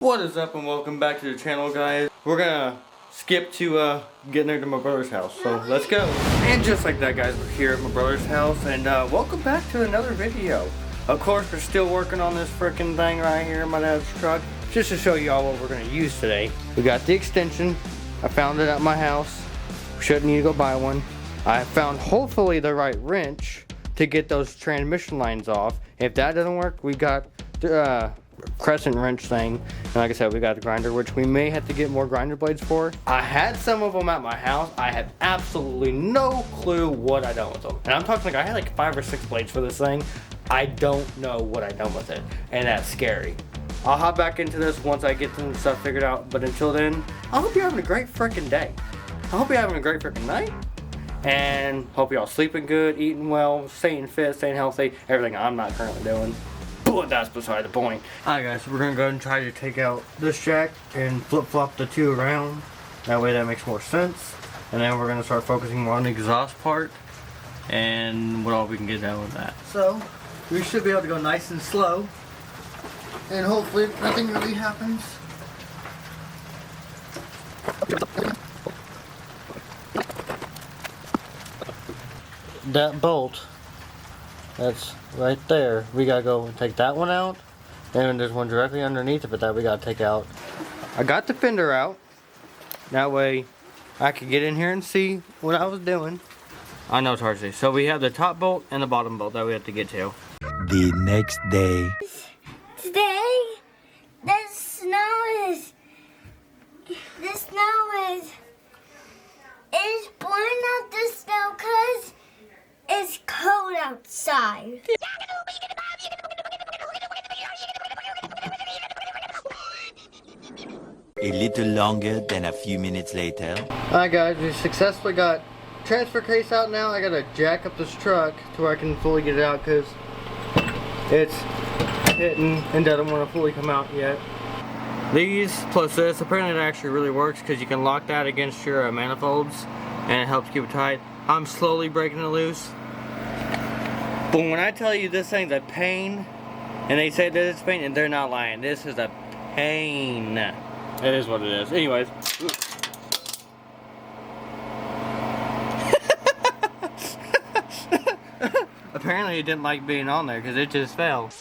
What is up and welcome back to the channel, guys. We're gonna skip to getting there to my brother's house, so let's go. And just like that, guys, we're here at my brother's house, and welcome back to another video. Of course, we're still working on this freaking thing right here in my dad's truck, just to show you all what we're gonna use today. We got the extension. I found it at my house. We shouldn't need to go buy one. I found hopefully the right wrench to get those transmission lines off. If that doesn't work, we got the crescent wrench thing, and like I said, we got the grinder, which we may have to get more grinder blades for. I had some of them at my house. I have absolutely no clue what I done with them, and I'm talking like I had like 5 or 6 blades for this thing. I don't know what I done with it, and that's scary. I'll hop back into this once I get some stuff figured out, but until then, I hope you're having a great freaking day. I hope you're having a great freaking night, and hope y'all sleeping good, eating well, staying fit, staying healthy, everything I'm not currently doing. But that's beside the point. Alright guys, so we're gonna go ahead and try to take out this jack and flip-flop the two around. That way that makes more sense. And then we're gonna start focusing more on the exhaust part and what all we can get done with that. So, we should be able to go nice and slow. And hopefully nothing really happens. That bolt, that's right there. We gotta go and take that one out. And there's one directly underneath of it that we gotta take out. I got the fender out. That way I could get in here and see what I was doing. I know it's hard to see. So we have the top bolt and the bottom bolt that we have to get to. The next day. Today, the snow is blowing out the snow because it's cold outside. A little longer than a few minutes later. Alright guys, we successfully got transfer case out now. I gotta jack up this truck to where I can fully get it out because it's hitting and doesn't want to fully come out yet. These plus this, apparently it actually really works because you can lock that against your manifolds and it helps keep it tight. I'm slowly breaking it loose. But when I tell you this thing's a pain, and they say that it's a pain, and they're not lying. This is a pain. It is what it is. Anyways. Apparently it didn't like being on there because it just fell.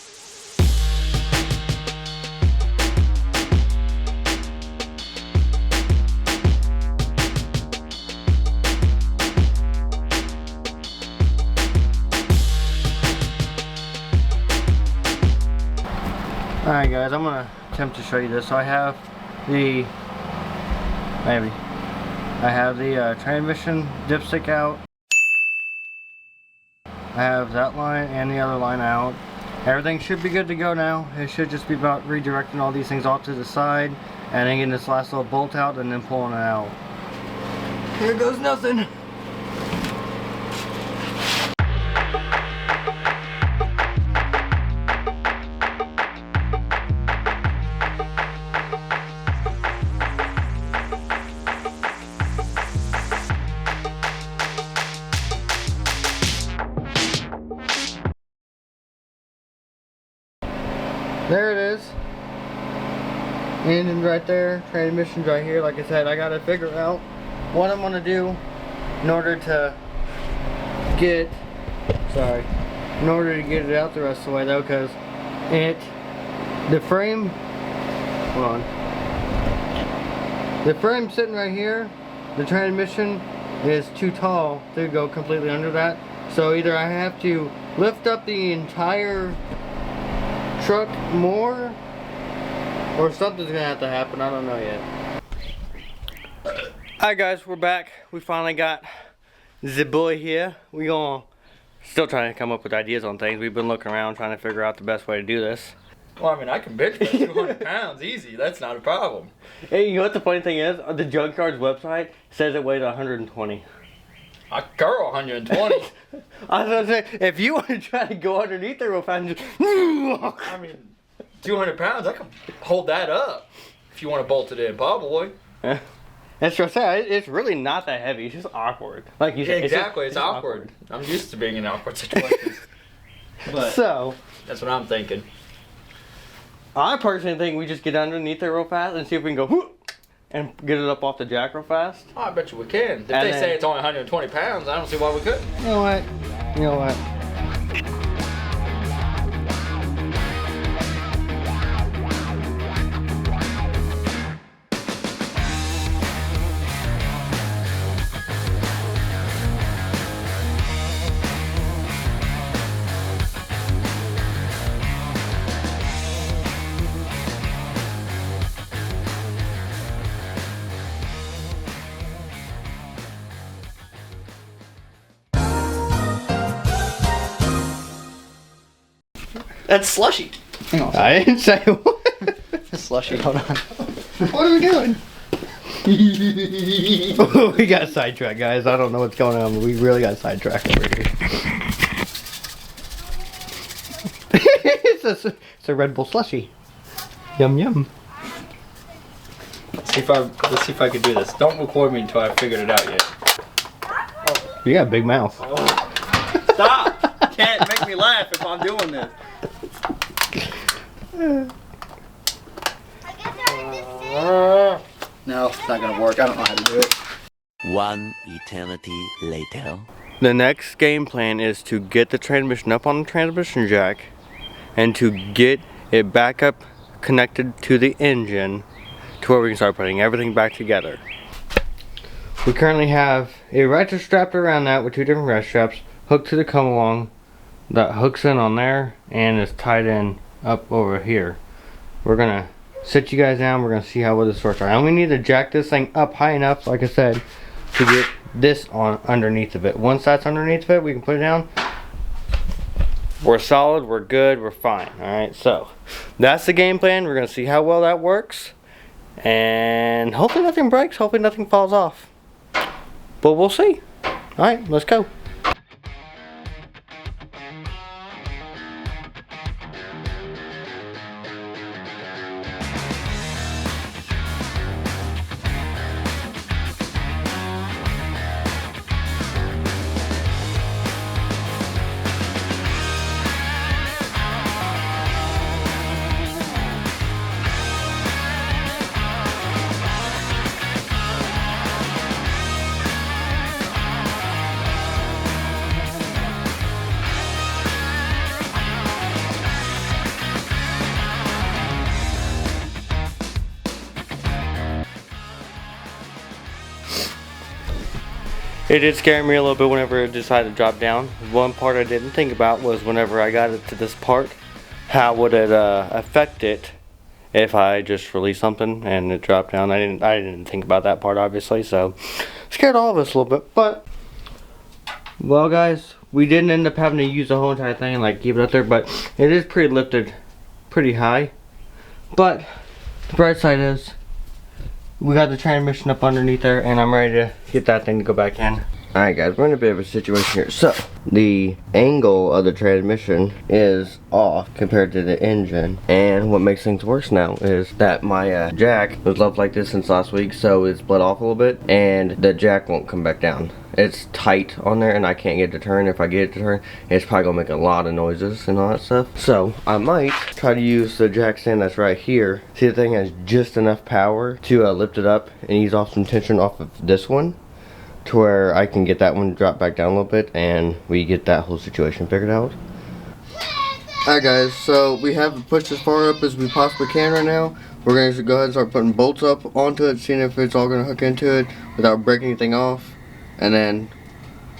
Alright guys, I'm gonna attempt to show you this. So I have the transmission dipstick out. I have that line and the other line out. Everything should be good to go now. It should just be about redirecting all these things off to the side and then getting this last little bolt out and then pulling it out. Here goes nothing. There it is. Engine's right there, transmission's right here. Like I said, I gotta figure out what I'm gonna do in order to get it out the rest of the way though, because the frame sitting right here, the transmission is too tall to go completely under that. So either I have to lift up the entire truck more, or something's gonna have to happen. I don't know yet. Alright guys, we're back. We finally got the boy here. We gonna still trying to come up with ideas on things. We've been looking around trying to figure out the best way to do this. Well, I mean, I can bench press 200 pounds easy. That's not a problem. Hey, you know what the funny thing is? The Junkyard's website says it weighs 120. I curl 120. I was gonna say, if you want to try to go underneath there real fast and just I mean, 200 pounds, I can hold that up. If you want to bolt it in, probably. That's what I said. It's really not that heavy. It's just awkward. Like you said, exactly. It's awkward. I'm used to being in awkward situations. But so that's what I'm thinking. I personally think we just get underneath it real fast and see if we can go whoop, and get it up off the jack real fast. Oh, I bet you we can. If they And say it's only 120 pounds, I don't see why we couldn't. You know what? You know what? That's slushy. Hang on. I didn't say what. Slushy, hold on. What are we doing? We got sidetracked, guys. I don't know what's going on, but we really got sidetracked over here. it's a Red Bull slushy. Yum yum. Let's see if I can do this. Don't record me until I figured it out yet. You got a big mouth. Stop! Can't make me laugh if I'm doing this. No, it's not gonna work. I don't know how to do it. One eternity later. The next game plan is to get the transmission up on the transmission jack and to get it back up connected to the engine to where we can start putting everything back together. We currently have a ratchet strapped around that with two different ratchet straps hooked to the come along that hooks in on there and is tied in up over here. We're gonna sit you guys down. We're gonna see how well this works. I only need to jack this thing up high enough, like I said, to get this on underneath of it. Once that's underneath of it, we can put it down. We're solid, we're good, we're fine. Alright, so that's the game plan. We're gonna see how well that works. And hopefully nothing breaks, hopefully nothing falls off. But we'll see. Alright, let's go. It did scare me a little bit whenever it decided to drop down. One part I didn't think about was whenever I got it to this part, how would it affect it if I just released something and it dropped down. I didn't think about that part, obviously, so scared all of us a little bit. But well, guys, we didn't end up having to use the whole entire thing and like keep it up there, but it is pretty lifted pretty high. But the bright side is we got the transmission up underneath there, and I'm ready to get that thing to go back in. Alright guys, we're in a bit of a situation here. So, the angle of the transmission is off compared to the engine. And what makes things worse now is that my jack was left like this since last week, so it's bled off a little bit, and the jack won't come back down. It's tight on there and I can't get it to turn. If I get it to turn, it's probably gonna make a lot of noises and all that stuff. So I might try to use the jack stand that's right here. See, the thing has just enough power to lift it up and ease off some tension off of this one, to where I can get that one drop back down a little bit and we get that whole situation figured out. Alright guys, so we have it pushed as far up as we possibly can right now. We're going to go ahead and start putting bolts up onto it, seeing if it's all going to hook into it without breaking anything off. And then,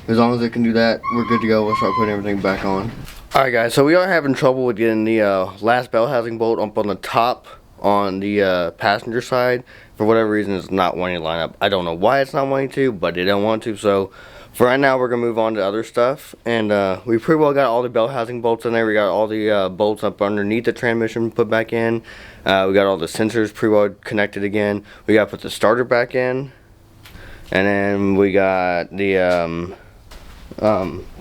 as long as it can do that, we're good to go. We'll start putting everything back on. Alright guys, so we are having trouble with getting the last bell housing bolt up on the top on the passenger side. For whatever reason, it's not wanting to line up. I don't know why it's not wanting to, but it don't want to. So for right now, we're gonna move on to other stuff. And we pretty well got all the bell housing bolts in there. We got all the bolts up underneath the transmission put back in. We got all the sensors pretty well connected again. We got to put the starter back in, and then we got the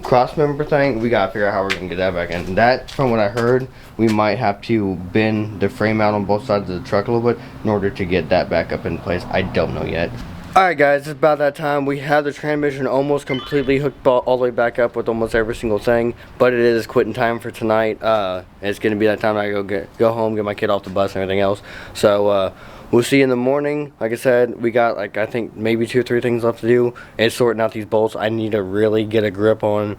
cross member thing. We gotta figure out how we're gonna get that back in. That, from what I heard, we might have to bend the frame out on both sides of the truck a little bit in order to get that back up in place. I don't know yet. Alright guys, it's about that time. We have the transmission almost completely hooked all the way back up with almost every single thing, but it is quitting time for tonight. It's gonna be that time I go home, get my kid off the bus and everything else. So we'll see you in the morning. Like I said, we got like I think maybe 2 or 3 things left to do, and sorting out these bolts. I need to really get a grip on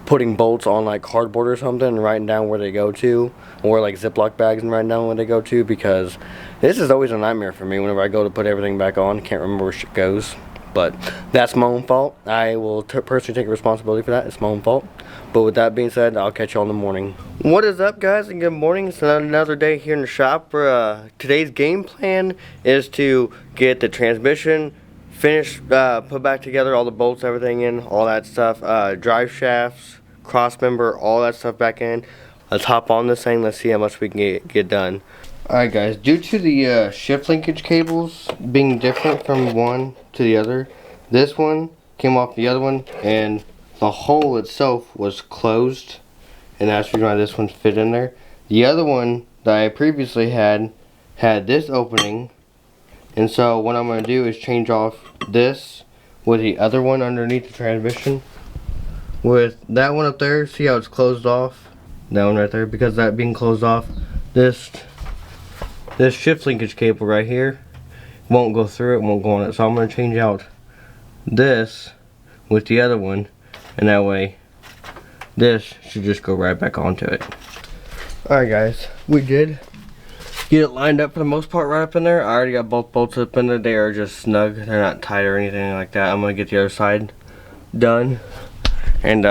putting bolts on like cardboard or something and writing down where they go to, or like Ziploc bags and writing down where they go to, because this is always a nightmare for me whenever I go to put everything back on. Can't remember where shit goes, but that's my own fault. I will personally take responsibility for that. It's my own fault. But with that being said, I'll catch you all in the morning. What is up guys, and good morning. It's another day here in the shop. For today's game plan is to get the transmission finished, put back together, all the bolts, everything in, all that stuff, drive shafts, cross member, all that stuff back in. Let's hop on this thing. Let's see how much we can get done. Alright guys, due to the shift linkage cables being different from one to the other, this one came off the other one and the hole itself was closed, and that's the reason why this one fit in there. The other one that I previously had this opening, and so what I'm going to do is change off this with the other one underneath the transmission. With that one up there, see how it's closed off? That one right there, because that being closed off, this shift linkage cable right here won't go through it, won't go on it. So I'm going to change out this with the other one, and that way this should just go right back onto it. Alright guys, we did get it lined up for the most part right up in there. I already got both bolts up in there. They are just snug. They're not tight or anything like that. I'm going to get the other side done. And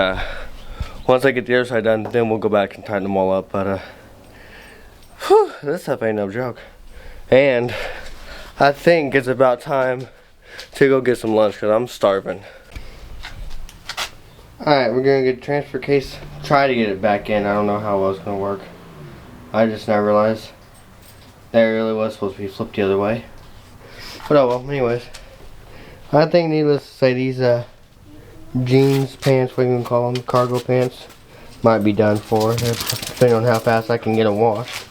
once I get the other side done, then we'll go back and tighten them all up. But whew, this stuff ain't no joke. And I think it's about time to go get some lunch because I'm starving. Alright, we're going to get the transfer case. Try to get it back in. I don't know how well it's going to work. I just now realized that really was supposed to be flipped the other way. But oh well, anyways. I think needless to say, these jeans, pants, what you can call them, cargo pants, might be done for, depending on how fast I can get them washed.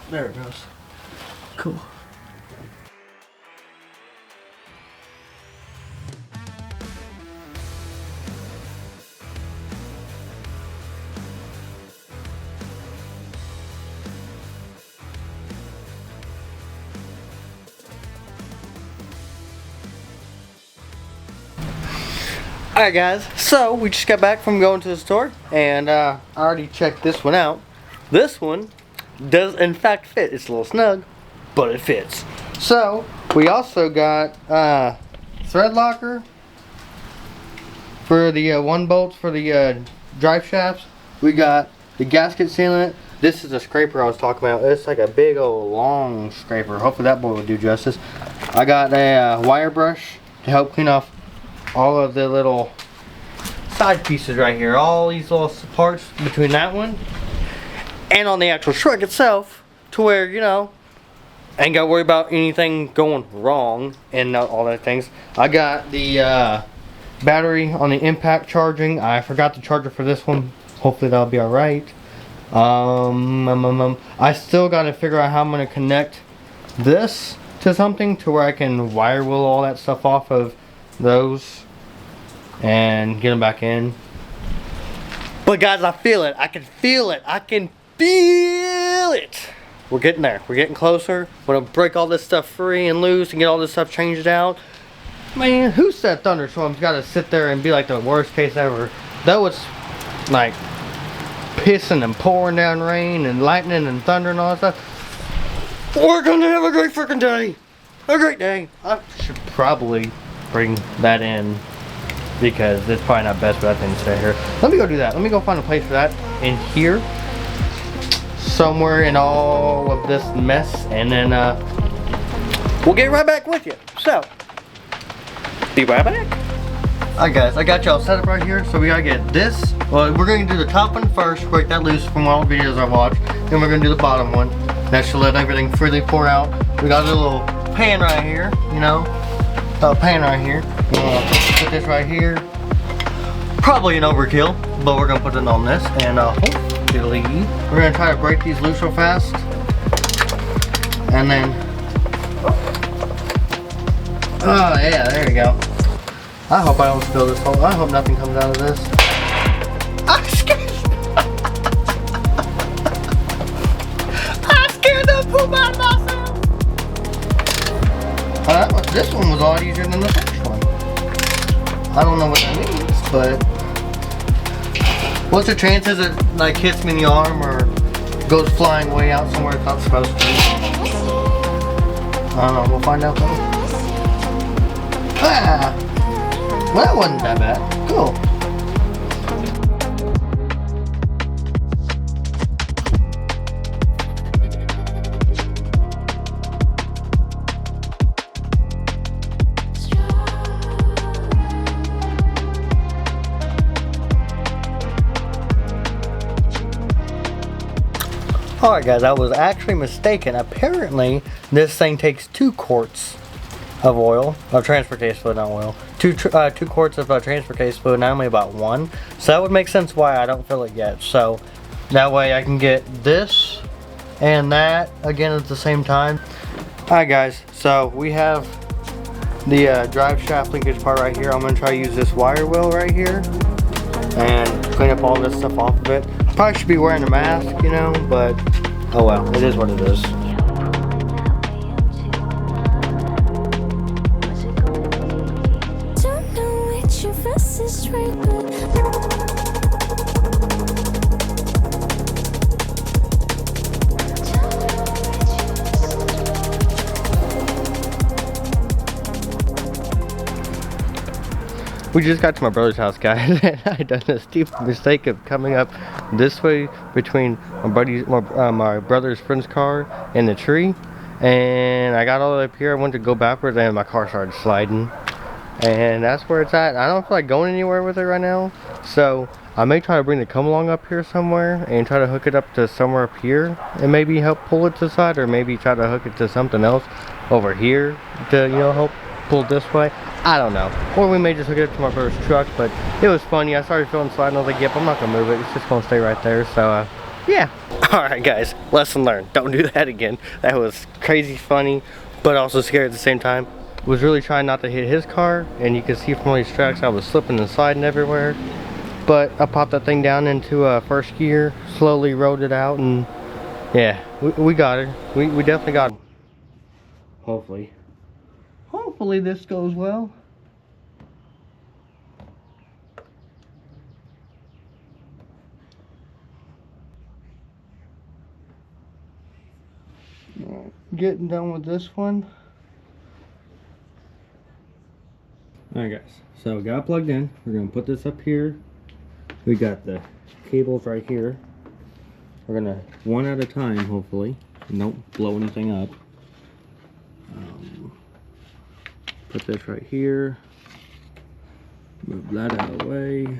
There it goes. Cool. Alright guys, so we just got back from going to the store, and I already checked this one out. This one does in fact fit. It's a little snug, but it fits. So we also got thread locker for the 1 bolt for the drive shafts. We got the gasket sealant. This is the scraper I was talking about. It's like a big old long scraper. Hopefully that boy will do justice. I got a wire brush to help clean off all of the little side pieces right here, all these little parts between that one and on the actual truck itself, to where, you know, I ain't gotta worry about anything going wrong and all that things. I got the battery on the impact charging. I forgot the charger for this one. Hopefully that'll be alright. I still gotta figure out how I'm gonna connect this to something to where I can wire wheel all that stuff off of those and get them back in. But guys, I feel it. I can feel it. I can feel it. We're getting there. We're getting closer. We're gonna break all this stuff free and loose and get all this stuff changed out. Man, who said thunderstorms gotta sit there and be like the worst case ever? Though it's like pissing and pouring down rain and lightning and thunder and all that stuff, we're gonna have a great freaking day. A great day. I should probably bring that in because it's probably not best for that thing to stay here. Let me go do that. Let me go find a place for that in here somewhere in all of this mess, and then we'll get right back with you. So be right back. Alright guys, I got y'all set up right here. So we gotta get this. Well, we're gonna do the top one first, break that loose from all the videos I watched. Then we're gonna do the bottom one. That should let everything freely pour out. We got a little pan right here, you know. Pan right here. We're gonna put this right here. Probably an overkill, but we're gonna put it on this, and hopefully we're gonna try to break these loose real fast And then, oh yeah, there we go. I hope I don't spill this whole, I hope nothing comes out of this. I'm scared. I'm scared to poop out myself. This one was a lot easier than the first one. I don't know what that means, but what's the chances it like hits me in the arm or goes flying way out somewhere it's not supposed to? I don't know, we'll find out though. Ah! Well, that wasn't that bad. Cool. Alright guys, I was actually mistaken. Apparently, this thing takes 2 quarts of oil, of transfer case fluid, not oil. 2 quarts of transfer case fluid, not only about 1. So that would make sense why I don't fill it yet. So that way I can get this and that again at the same time. Alright guys, so we have the drive shaft linkage part right here. I'm going to try to use this wire wheel right here and clean up all this stuff off of it. Probably should be wearing a mask, you know, but oh well, it is what it is. We just got to my brother's house, guys, and I done a stupid mistake of coming up this way between my brother's friend's car and the tree, and I got all the way up here. I went to go backwards, and my car started sliding, and that's where it's at. I don't feel like going anywhere with it right now, so I may try to bring the come along up here somewhere and try to hook it up to somewhere up here, and maybe help pull it to the side, or maybe try to hook it to something else over here to, you know, help pull this way. I don't know. Or we may just hook it up to my brother's truck, but it was funny. I started feeling sliding. I was like, yep, I'm not going to move it. It's just going to stay right there. So, yeah. Alright, guys. Lesson learned. Don't do that again. That was crazy funny, but also scary at the same time. Was really trying not to hit his car, and you can see from all these tracks I was slipping and sliding everywhere. But I popped that thing down into first gear, slowly rode it out, and yeah, we got her. We definitely got her. Hopefully. Hopefully this goes well. Alright, getting done with this one. Alright guys, so we got it plugged in. We're going to put this up here. We got the cables right here. We're going to, one at a time hopefully, and don't blow anything up. Put this right here, move that out of the way.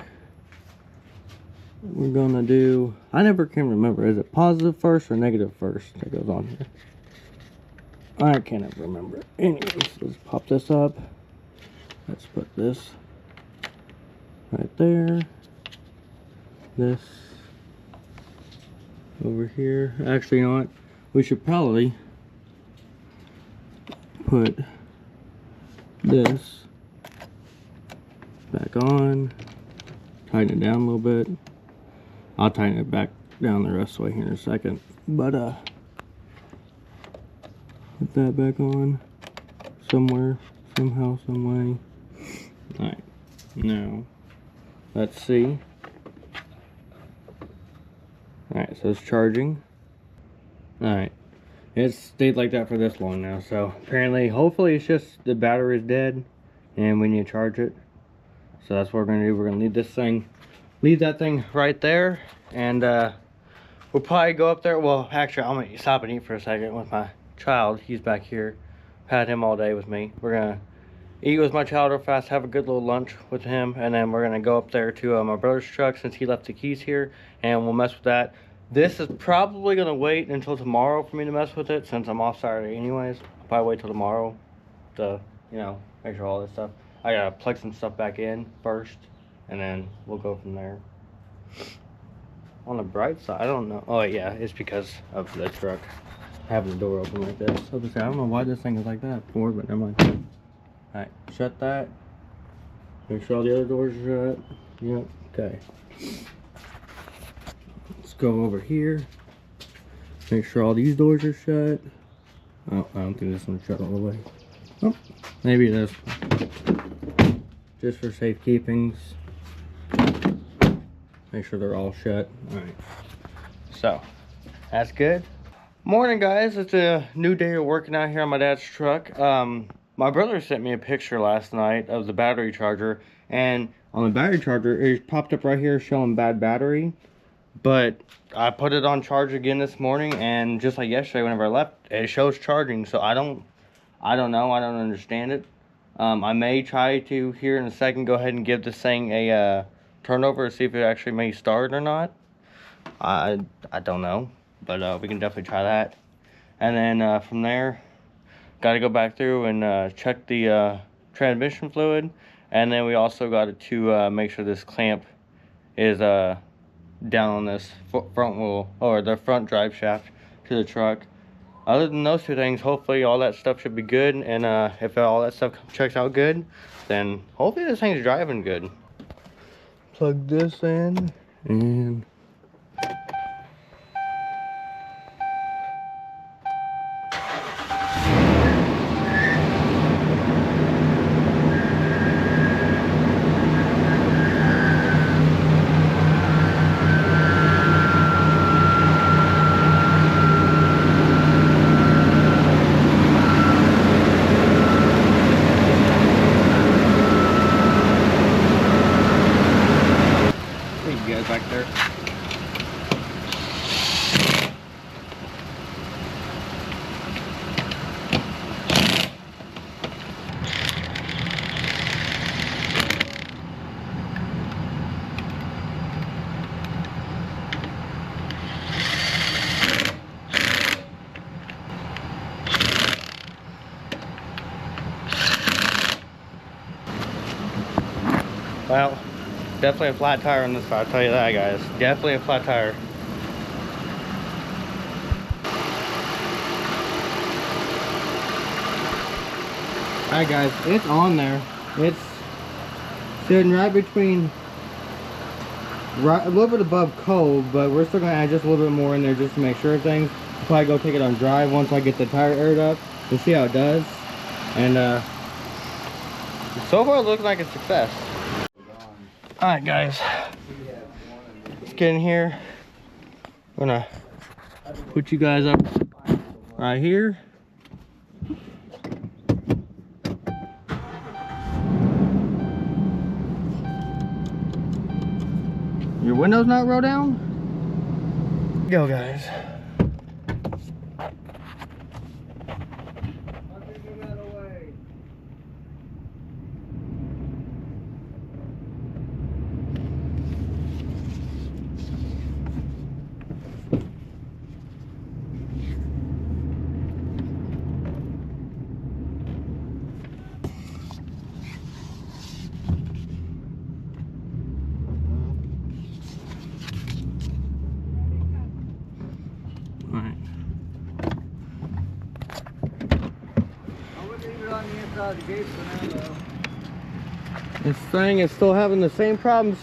We're gonna do, I never can remember, is it positive first or negative first that goes on here? I can't ever remember. Anyways, let's pop this up. Let's put this right there. This over here. Actually, you know what? We should probably put this back on, tighten it down a little bit. I'll tighten it back down the rest of the way here in a second, but put that back on somewhere, somehow, some way. Alright, now let's see. Alright, so it's charging. Alright, it's stayed like that for this long now, so apparently, hopefully it's just the battery is dead and we need to charge it. So that's what we're gonna do. We're gonna leave that thing right there, and we'll probably go up there. Well, actually, I'm gonna stop and eat for a second with my child. He's back here. Had him all day with me. We're gonna eat with my child real fast, have a good little lunch with him, and then we're gonna go up there to my brother's truck since he left the keys here, and we'll mess with that. This is probably gonna wait until tomorrow for me to mess with it, since I'm off Saturday anyways. I'll probably wait till tomorrow to, you know, make sure all this stuff. I gotta plug some stuff back in first, and then we'll go from there. On the bright side, I don't know. Oh yeah, it's because of the truck. having the door open like this. So I don't know why this thing is like that before, but never mind. Alright, shut that. Make sure all the other doors are shut. Yep, okay. Let's go over here. Make sure all these doors are shut. Oh, I don't think this one's shut all the way. Oh, maybe it is. Just for safekeepings. Make sure they're all shut. Alright. So, that's good. Morning, guys. It's a new day of working out here on my dad's truck. My brother sent me a picture last night of the battery charger, and on the battery charger it popped up right here showing bad battery, but I put it on charge again this morning, and just like yesterday whenever I left, it shows charging. So I don't know, I don't understand it. I may try to here in a second go ahead and give this thing a turnover to see if it actually may start or not. I don't know, but we can definitely try that. And then from there, got to go back through and check the transmission fluid, and then we also got to make sure this clamp is down on this front wheel, or the front drive shaft to the truck. Other than those two things, hopefully all that stuff should be good, and if all that stuff checks out good, then hopefully this thing's driving good. Plug this in, and you guys back there. Well, definitely a flat tire on this side, I'll tell you that, guys. Definitely a flat tire. Alright guys, it's on there. It's sitting right between, right a little bit above cold, but we're still gonna add just a little bit more in there just to make sure of things. I'll probably go take it on drive once I get the tire aired up to see how it does. And so far it looks like a success. Alright guys, let's get in here. I'm gonna put you guys up right here. Your windows not roll down? Go guys. Alright. I would leave it on the inside of the gate for now, though. This thing is still having the same problems.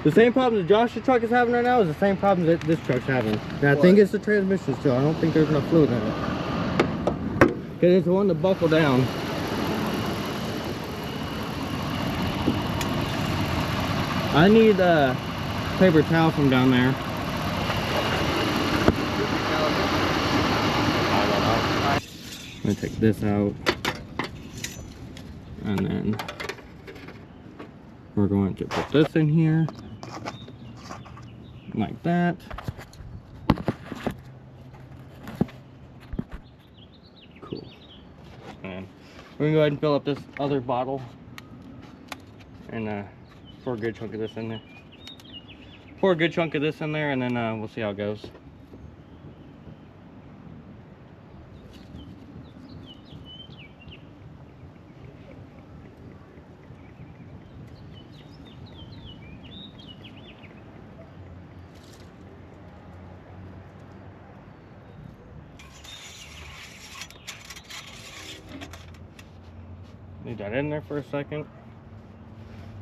The same problems that Josh's truck is having right now is the same problems that this truck's having. And I think it's the transmission still. I don't think there's enough fluid in it. Because it's the one to buckle down. I need a paper towel from down there. I'm gonna take this out, and then we're going to put this in here like that. Cool. And we're gonna go ahead and fill up this other bottle and pour a good chunk of this in there. Pour a good chunk of this in there, and then we'll see how it goes. Leave that in there for a second.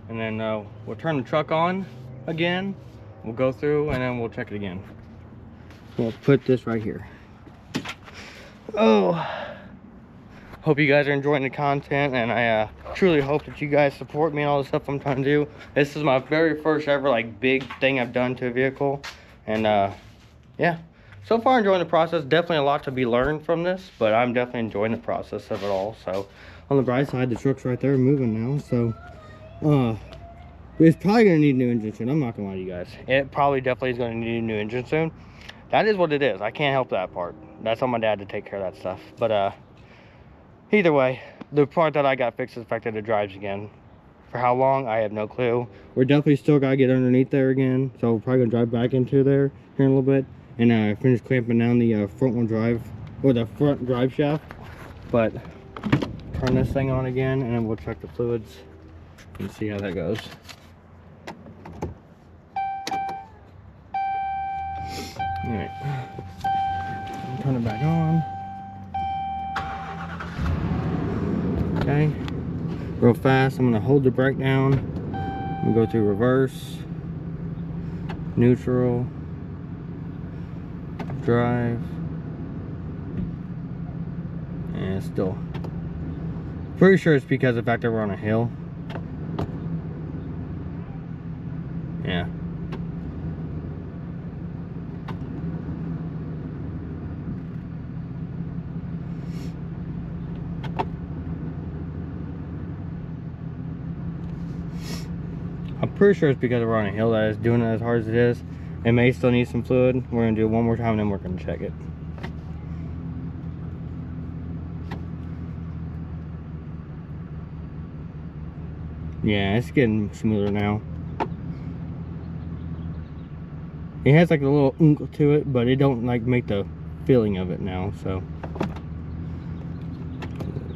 And then we'll turn the truck on again. We'll go through and then we'll check it again. We'll put this right here. Oh, hope you guys are enjoying the content, and I truly hope that you guys support me and all the stuff I'm trying to do. This is my very first ever like big thing I've done to a vehicle, and yeah, so far enjoying the process. Definitely a lot to be learned from this, but I'm definitely enjoying the process of it all. So on the bright side, the truck's right there moving now, so it's probably gonna need a new engine soon. I'm not gonna lie to you guys, it probably definitely is gonna need a new engine soon. That is what it is. I can't help that part. That's on my dad to take care of that stuff. But either way, the part that I got fixed is the fact that it drives again. For how long, I have no clue. We're definitely still gotta get underneath there again, so we're probably gonna drive back into there here in a little bit and finish clamping down the front wheel drive, or the front drive shaft. But turn this thing on again, and then we'll check the fluids and see how that goes. Alright, turn it back on. Okay, real fast, I'm gonna hold the brake down. I'm gonna go through reverse, neutral, drive, and still. Pretty sure it's because of the fact that we're on a hill. Yeah. I'm pretty sure it's because we're on a hill that it's doing it as hard as it is. It may still need some fluid. We're gonna do it one more time and then we're gonna check it. Yeah, it's getting smoother now. It has like a little oomph to it, but it don't like make the feeling of it now, so.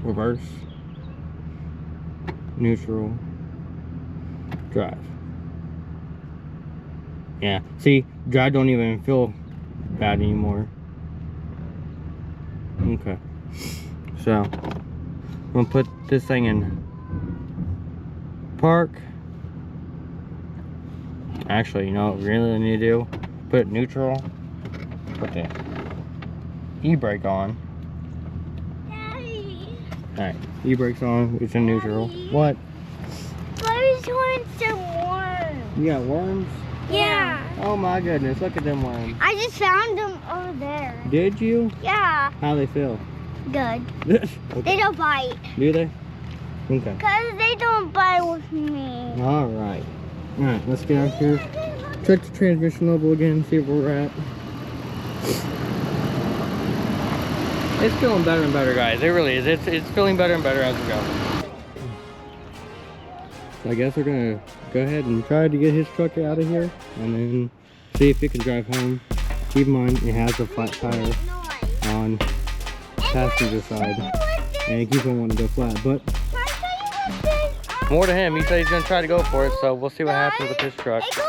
Reverse. Neutral. Drive. Yeah, see, drive don't even feel bad anymore. Okay, so I'm gonna put this thing in park. Actually, you know what we really need to do? Put it neutral, put the e-brake on. Daddy. Alright, e-brake's on, it's in neutral. Daddy. What? Those ones are warm. You got worms? Yeah. Oh my goodness, look at them worms. I just found them over there. Did you? Yeah. How they feel? Good. Okay. They don't bite. Do they? Okay. Because they don't bite with me. Alright. Alright, let's get out here. Check the transmission level again, see where we're at. It's feeling better and better, guys. It really is. It's feeling better and better as we go. So I guess we're gonna go ahead and try to get his truck out of here and then see if it can drive home. Keep in mind it has a flat tire on passenger side and he keeps on wanting to go flat, but more to him. He said he's gonna try to go for it, so we'll see what happens with this truck. It goes